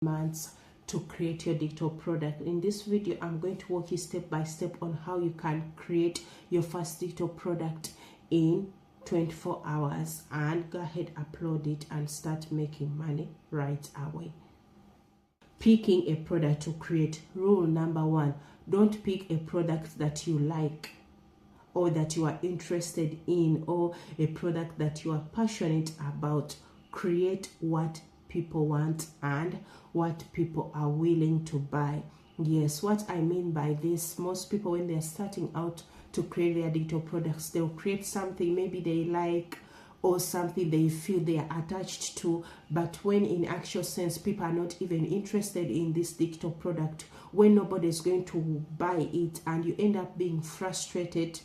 months to create your digital product. In this video, I'm going to walk you step by step on how you can create your first digital product in 24 hours and go ahead, upload it and start making money right away. Picking a product to create. Rule number 1, don't pick a product that you like or that you are interested in or a product that you are passionate about. Create what people want and what people are willing to buy. Yes, what I mean by this, most people when they're starting out to create their digital products, they'll create something maybe they like or something they feel they are attached to, but when in actual sense people are not even interested in this digital product, when nobody is going to buy it, and you end up being frustrated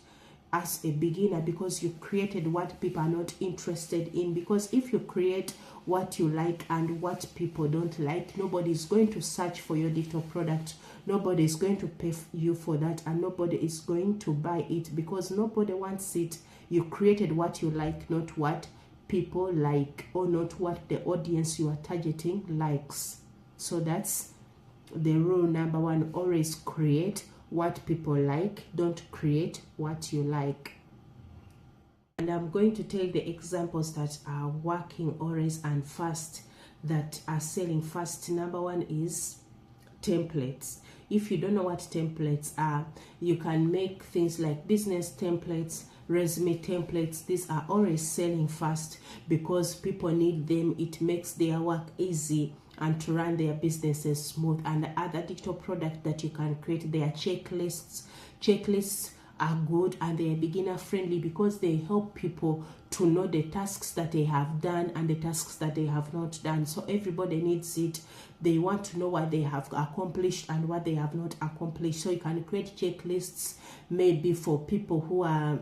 as a beginner because you created what people are not interested in. Because if you create what you like and what people don't like, nobody is going to search for your digital product, nobody is going to pay you for that, and nobody is going to buy it because nobody wants it. You created what you like, not what people like, or not what the audience you are targeting likes. So that's the rule number 1. Always create what people like, don't create what you like. And I'm going to take the examples that are working always and fast, that are selling fast. Number 1 is templates. If you don't know what templates are, you can make things like business templates, resume templates. These are always selling fast because people need them. It makes their work easy and to run their businesses smooth. And the other digital product that you can create, they are checklists. Checklists are good and they are beginner friendly because they help people to know the tasks that they have done and the tasks that they have not done. So everybody needs it. They want to know what they have accomplished and what they have not accomplished. So you can create checklists maybe for people who are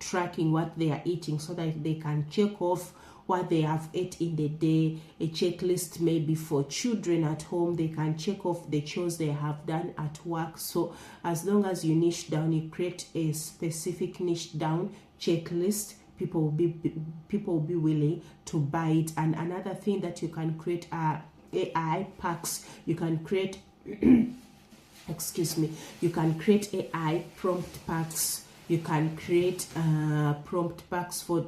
tracking what they are eating so that they can check off what they have ate in the day. A checklist maybe for children at home, they can check off the chores they have done at work. So as long as you niche down, you create a specific niche down checklist, people will be willing to buy it. And another thing that you can create are AI packs. You can create you can create AI prompt packs. You can create prompt packs for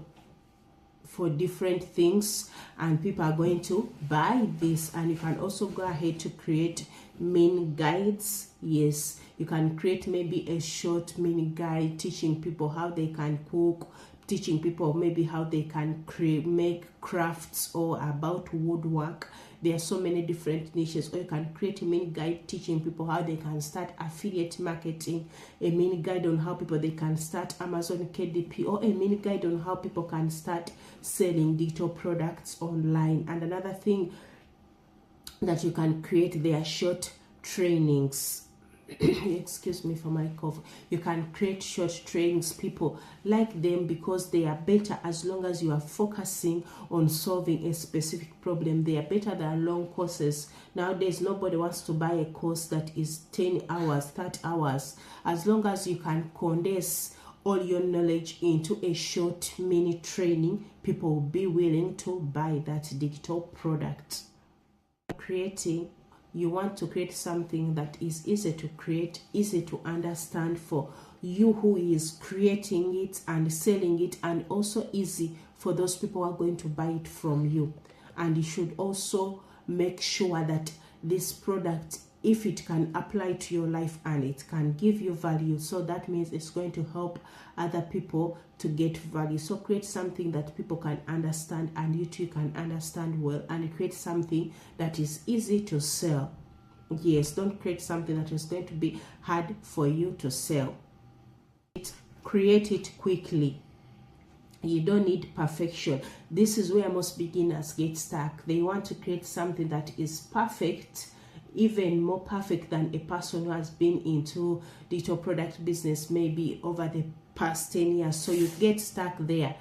different things, and people are going to buy this. And you can also go ahead to create mini guides. Yes, you can create maybe a short mini guide teaching people how they can cook, teaching people maybe how they can make crafts or about woodwork. There are so many different niches. Or you can create a mini guide teaching people how they can start affiliate marketing, a mini guide on how people they can start Amazon KDP, or a mini guide on how people can start selling digital products online. And another thing that you can create, they are short trainings. Excuse me for my cough. You can create short trainings. People like them because they are better as long as you are focusing on solving a specific problem. They are better than long courses. Nowadays, nobody wants to buy a course that is 10 hours, 30 hours. As long as you can condense all your knowledge into a short mini training, people will be willing to buy that digital product. You want to create something that is easy to create, easy to understand for you who is creating it and selling it, and also easy for those people who are going to buy it from you. And you should also make sure that this product, if it can apply to your life and it can give you value, so that means it's going to help other people to get value. So create something that people can understand and you too can understand well, and create something that is easy to sell. Yes, don't create something that is going to be hard for you to sell. Create it quickly. You don't need perfection. This is where most beginners get stuck. They want to create something that is perfect, even more perfect than a person who has been into digital product business maybe over the past 10 years. So you get stuck there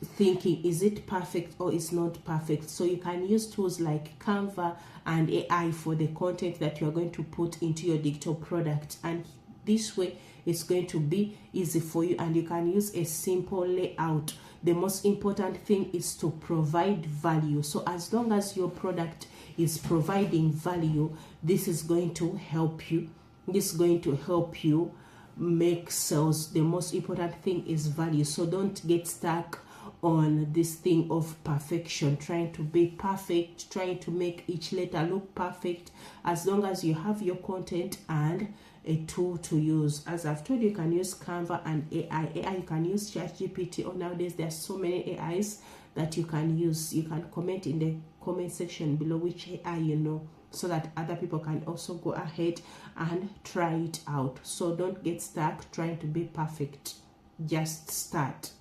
thinking, is it perfect or is not perfect? So you can use tools like Canva and AI for the content that you are going to put into your digital product, and this way it's going to be easy for you, and you can use a simple layout. The most important thing is to provide value. So as long as your product is providing value, this is going to help you. This is going to help you make sales. The most important thing is value. So don't get stuck on this thing of perfection, trying to be perfect, trying to make each letter look perfect. As long as you have your content and a tool to use, as I've told you, you can use Canva and AI. You can use ChatGPT, or nowadays there's so many AIs that you can use. You can comment in the comment section below which AI you know, so that other people can also go ahead and try it out. So don't get stuck trying to be perfect. Just start.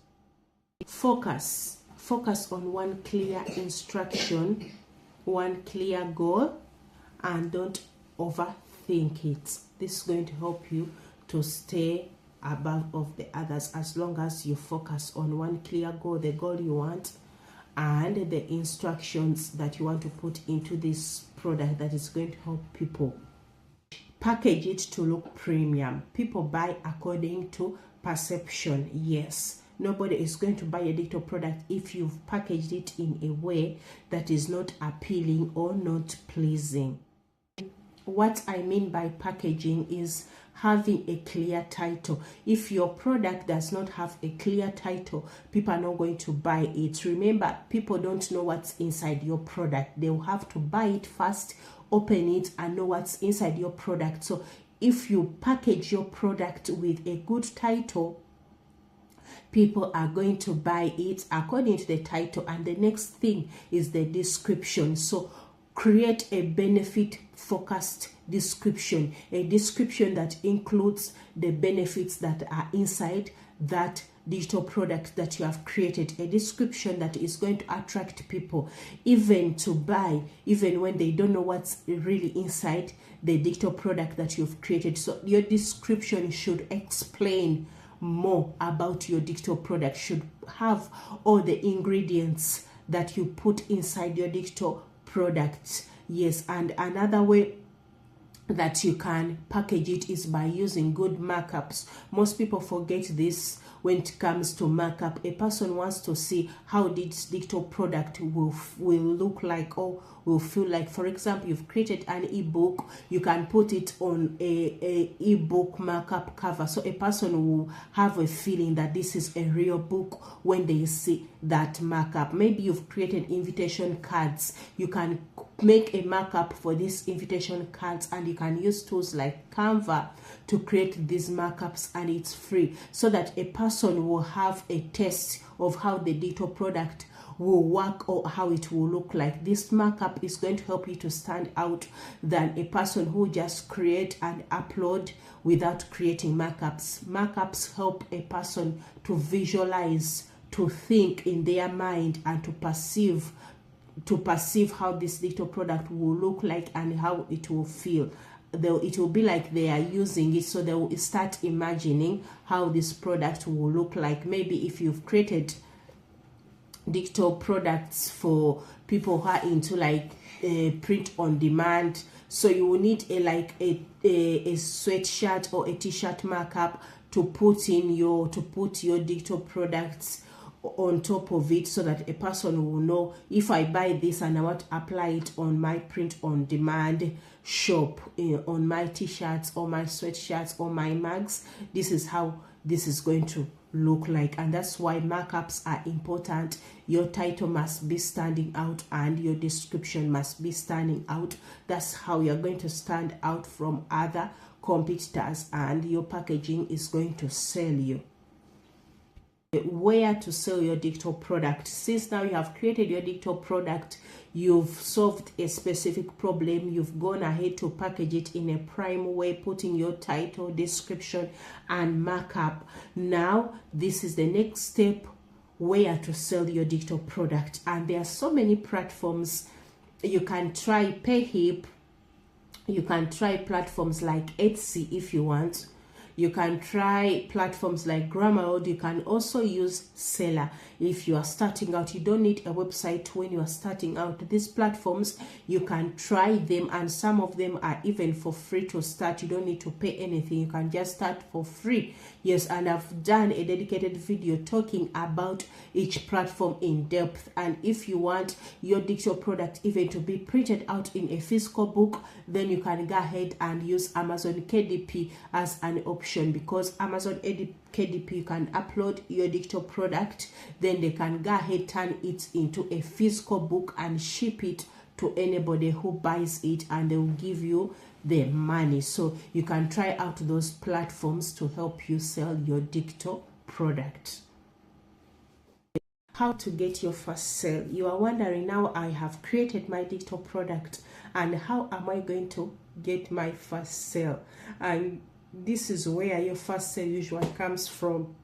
Focus on one clear instruction, one clear goal, and don't overthink it. This is going to help you to stay above of the others, as long as you focus on one clear goal, the goal you want, and the instructions that you want to put into this product that is going to help people. Package it to look premium. People buy according to perception. Yes, nobody is going to buy a digital product if you've packaged it in a way that is not appealing or not pleasing. What I mean by packaging is having a clear title. If your product does not have a clear title, people are not going to buy it. Remember, people don't know what's inside your product. They will have to buy it first, open it, and know what's inside your product. So if you package your product with a good title, people are going to buy it according to the title. And the next thing is the description. So create a benefit focused description, a description that includes the benefits that are inside that digital product that you have created, a description that is going to attract people even to buy, even when they don't know what's really inside the digital product that you've created. So your description should explain more about your digital product, should have all the ingredients that you put inside your digital products. Yes, and another way that you can package it is by using good markups. Most people forget this when it comes to markup. A person wants to see how this digital product will look like or will feel like. For example, you've created an ebook, you can put it on a ebook markup cover, so a person will have a feeling that this is a real book when they see that markup. Maybe you've created invitation cards, you can make a markup for these invitation cards, and you can use tools like Canva to create these markups, and it's free, so that a person will have a taste of how the digital product will work or how it will look like. This markup is going to help you to stand out than a person who just create and upload without creating markups. Markups help a person to visualize, to think in their mind, and to perceive how this digital product will look like and how it will feel. It will be like they are using it, so they will start imagining how this product will look like. Maybe if you've created digital products for people who are into like print on demand, so you will need a sweatshirt or a t-shirt markup to put your digital products on top of it, so that a person will know, if I buy this and I want to apply it on my print on demand shop, on my t-shirts or my sweatshirts or my mugs, this is how this is going to look like. And that's why markups are important. Your title must be standing out and your description must be standing out. That's how you're going to stand out from other competitors, and your packaging is going to sell you. Where to sell your digital product. Since now you have created your digital product, you've solved a specific problem, you've gone ahead to package it in a prime way, putting your title, description, and markup. Now this is the next step, where to sell your digital product. And there are so many platforms. You can try Payhip, you can try platforms like Etsy if you want. You can try platforms like Grammarly. You can also use Seller if you are starting out. You don't need a website when you are starting out. These platforms, you can try them, and some of them are even for free to start. You don't need to pay anything. You can just start for free. Yes, and I've done a dedicated video talking about each platform in depth. And if you want your digital product even to be printed out in a physical book, then you can go ahead and use Amazon KDP as an option, because Amazon KDP, you can upload your digital product, then they can go ahead, turn it into a physical book and ship it to anybody who buys it, and they will give you the money. So you can try out those platforms to help you sell your digital product. How to get your first sale. You are wondering, now I have created my digital product, and how am I going to get my first sale? And this is where your first sale usually comes from.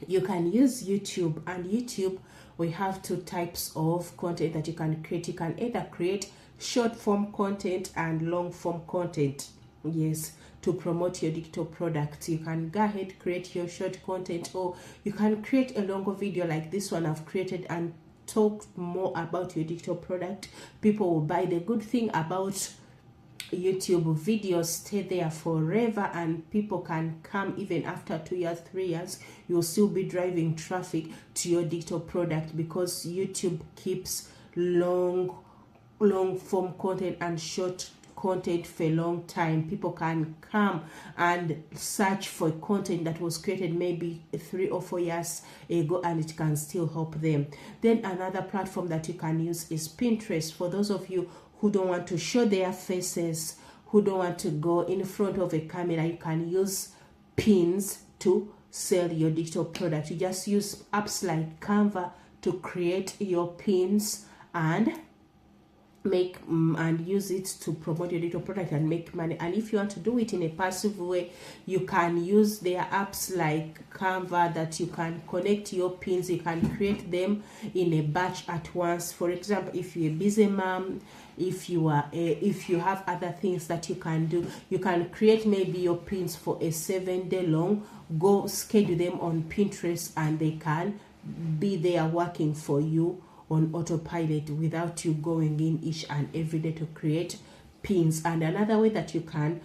You can use YouTube, and YouTube, we have two types of content that you can create. You can either create short form content and long form content. Yes, to promote your digital product. You can go ahead, create your short content, or you can create a longer video like this one I've created and talk more about your digital product. People will buy. The good thing about YouTube videos, stay there forever, and people can come even after 2 years, 3 years. You'll still be driving traffic to your digital product, because YouTube keeps long form content and short content for a long time. People can come and search for content that was created maybe 3 or 4 years ago, and it can still help them. Then another platform that you can use is Pinterest. For those of you who don't want to show their faces, who don't want to go in front of a camera, you can use pins to sell your digital product. You just use apps like Canva to create your pins and make and use it to promote your digital product and make money. And if you want to do it in a passive way, you can use their apps like Canva that you can connect your pins. You can create them in a batch at once. For example, if you're a busy mom, if you have other things that you can do, you can create maybe your pins for a 7-day long, go schedule them on Pinterest, and they can be there working for you on autopilot without you going in each and every day to create pins. And another way that you can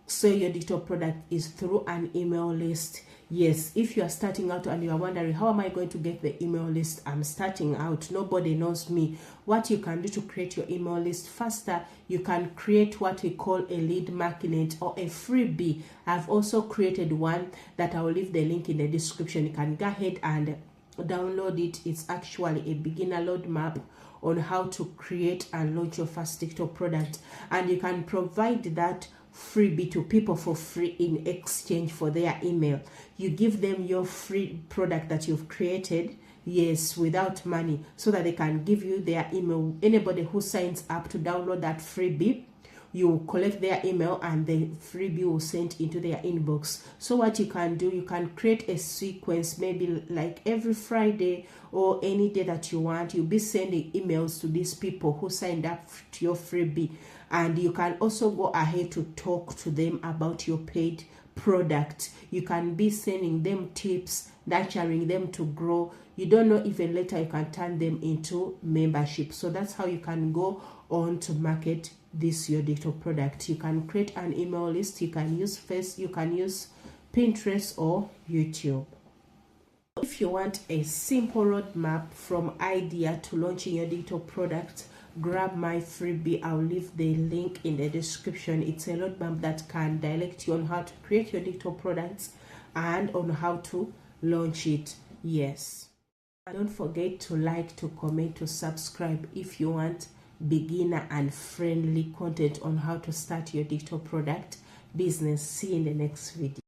sell your digital product is through an email list. Yes, if you are starting out and you are wondering, how am I going to get the email list? I'm starting out, nobody knows me. What you can do to create your email list faster, you can create what we call a lead magnet or a freebie. I've also created one that I will leave the link in the description. You can go ahead and download it. It's actually a beginner roadmap on how to create and launch your first digital product, and you can provide that freebie to people for free in exchange for their email. You give them your free product that you've created, yes, without money, so that they can give you their email. Anybody who signs up to download that freebie, you collect their email, and the freebie will send into their inbox. So what you can do, you can create a sequence, maybe like every Friday or any day that you want. You'll be sending emails to these people who signed up to your freebie, and you can also go ahead to talk to them about your paid product. You can be sending them tips, nurturing them to grow. You don't know, even later you can turn them into membership. So that's how you can go on to market this your digital product. You can create an email list. You can use Pinterest or YouTube. If you want a simple roadmap from idea to launching your digital product, grab my freebie. I'll leave the link in the description. It's a roadmap that can direct you on how to create your digital products and on how to launch it. Yes. And don't forget to like, to comment, to subscribe if you want beginner and friendly content on how to start your digital product business. See you in the next video.